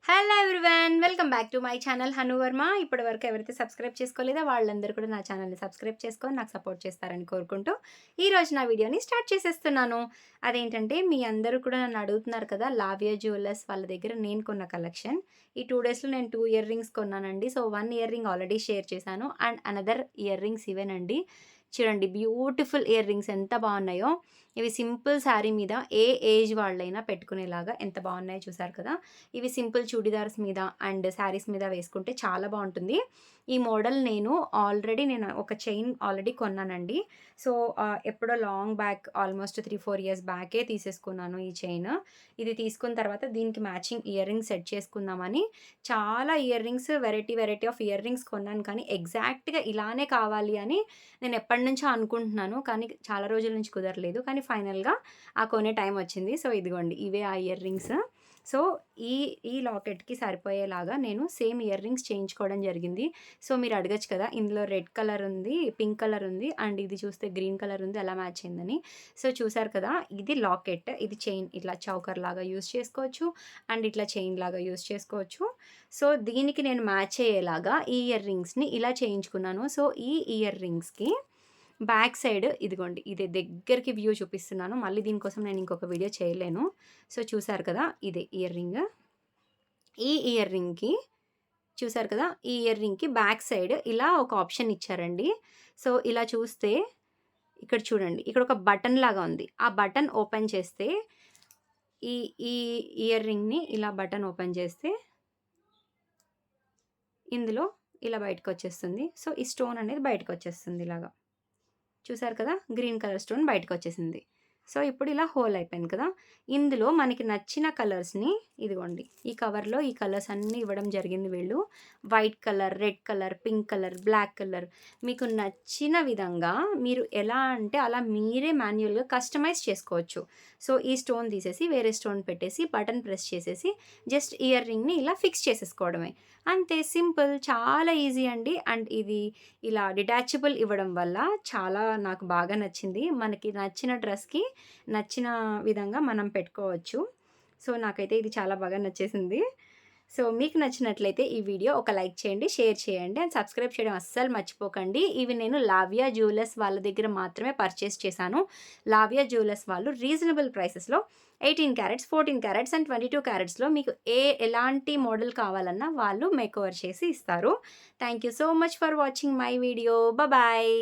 Hello everyone! Welcome back to my channel Hanu Varma. ఇప్పటివరకు ఎవరైతే subscribe చేసుకోలేదో వాళ్ళందరూ కూడా నా ఛానల్‌ని సబ్స్క్రైబ్ చేసుకొని నాకు సపోర్ట్ చేస్తారని కోరుకుంటూ, ఈరోజు నా వీడియోని స్టార్ట్ చేసేస్తున్నాను. అదేంటంటే మీ అందరూ కూడా నన్ను అడుగుతున్నారు కదా! లావియా జ్యువెలర్స్ వాళ్ళ దగ్గర నేను కొన్న కలెక్షన్. ఈ 2 డేస్‌లో నేను 2 ఇయర్ రింగ్స్ కొన్నానండి. So, 1 ear ring already share చేశాను. అండ్ అనదర్ ఇయర్ రింగ్స్ ఇవేనండి. చూడండి బ్యూటిఫుల్ ఇయర్ రింగ్స్ ఎంత బాగున్నాయో. ఇవి సింపుల్ శారీ మీద ఏ ఏజ్ వాళ్ళైనా పెట్టుకునేలాగా ఎంత బాగున్నాయో చూసారు కదా! ఇవి సింపుల్ చూడిదార్స్ మీద అండ్ శారీస్ మీద వేసుకుంటే చాలా బాగుంటుంది. ఈ మోడల్ నేను ఒక చైన్ ఆల్రెడీ కొన్నానండి. సో, ఎప్పుడో లాంగ్ బ్యాక్ ఆల్మోస్ట్ 3, 4 ఇయర్స్ బ్యాకే తీసేసుకున్నాను ఈ చైన్. ఇది తీసుకున్న తర్వాత దీనికి మ్యాచింగ్ ఇయర్ రింగ్స్ సెట్ చేసుకుందామని చాలా ear rings variety of ear rings కొన్నాను. కానీ ఎగ్జాక్ట్‌గా ఇలానే కావాలి అని నేను ఎప్పటినుంచో అనుకుంటున్నాను. కానీ చాలా రోజుల నుంచి కుదరలేదు. కానీ ఫైనల్‌గా ఆ కొనే టైం వచ్చింది. సో, ఇదిగోండి ఇవే ఆ ఇయర్ రింగ్స్. సో, ఈ ఈ లాకెట్‌కి సరిపోయేలాగా నేను సేమ్ ఇయర్ రింగ్స్ చేయించుకోవడం జరిగింది. సో, మీరు అడగొచ్చు కదా! ఇందులో రెడ్ కలర్ ఉంది, పింక్ కలర్ ఉంది అండ్ ఇది చూస్తే గ్రీన్ కలర్ ఉంది ఎలా మ్యాచ్ అయిందని. సో, చూసారు కదా! ఇది లాకెట్, ఇది చైన్ ఇట్లా చౌకర్ లాగా యూజ్ చేసుకోవచ్చు అండ్ ఇట్లా చైన్ లాగా యూజ్ చేసుకోవచ్చు. సో, దీనికి నేను మ్యాచ్ అయ్యేలాగా ఈ ఇయర్ రింగ్స్‌ని ఇలా చేయించుకున్నాను. సో, ఈ ఇయర్ రింగ్స్‌కి బ్యాక్ సైడ్ ఇదిగోండి. ఇది దగ్గరికి వ్యూ చూపిస్తున్నాను. మళ్ళీ దీనికోసం నేను ఇంకొక వీడియో చేయలేను. సో, చూసారు కదా! ఇదే ఇయర్ రింగ్. ఈ ఇయర్ రింగ్‌కి చూసారు కదా! ఈ ఇయర్ రింగ్‌కి బ్యాక్ సైడ్ ఇలా ఒక ఆప్షన్ ఇచ్చారండి. సో, ఇలా చూస్తే ఇక్కడ చూడండి. ఇక్కడ ఒక బటన్ లాగా ఉంది. ఆ బటన్ ఓపెన్ చేస్తే ఈ ఈ ఇయర్ రింగ్‌ని ఇలా బటన్ ఓపెన్ చేస్తే ఇందులో ఇలా బయటకొచ్చేస్తుంది. సో, ఈ స్టోన్ అనేది బయటకొచ్చేస్తుంది ఇలాగా. చూసారు కదా! గ్రీన్ కలర్ స్టోన్ బయటకొచ్చేసింది. సో, ఇప్పుడు ఇలా హోల్ అయిపోయింది కదా! ఇందులో మనకి నచ్చిన కలర్స్‌ని ఇదిగోండి. ఈ కవర్‌లో ఈ కలర్స్ అన్నీ ఇవ్వడం జరిగింది వీళ్ళు. White colour, red colour, pink colour, black colour మీకు నచ్చిన విధంగా మీరు ఎలా అంటే అలా మీరే మాన్యుయల్‌గా కస్టమైజ్ చేసుకోవచ్చు. సో, ఈ స్టోన్ తీసేసి వేరే స్టోన్ పెట్టేసి బటన్ ప్రెస్ చేసేసి జస్ట్ ఇయర్ రింగ్‌ని ఇలా ఫిక్స్ చేసేసుకోవడమే. అంతే సింపుల్. చాలా ఈజీ అండి. అండ్ ఇది ఇలా డిటాచబుల్ ఇవ్వడం వల్ల చాలా నాకు బాగా నచ్చింది. మనకి నచ్చిన డ్రెస్‌కి నచ్చిన విధంగా మనం పెట్టుకోవచ్చు. సో, నాకైతే ఇది చాలా బాగా నచ్చేసింది. సో, మీకు నచ్చినట్లయితే ఈ వీడియో ఒక లైక్ చేయండి, షేర్ చేయండి అండ్ సబ్స్క్రైబ్ చేయడం అస్సలు మర్చిపోకండి. ఇవి నేను లావియా జ్యువెలర్స్ వాళ్ళ దగ్గర మాత్రమే పర్చేస్ చేశాను. లావియా జ్యువెలర్స్ వాళ్ళు రీజనబుల్ ప్రైసెస్‌లో 18 క్యారెట్స్, 14 క్యారెట్స్ అండ్ 22 క్యారెట్స్‌లో మీకు ఎలాంటి మోడల్ కావాలన్నా వాళ్ళు మేకోవర్ చేసి ఇస్తారు. Thank you so much for watching my video. Bye.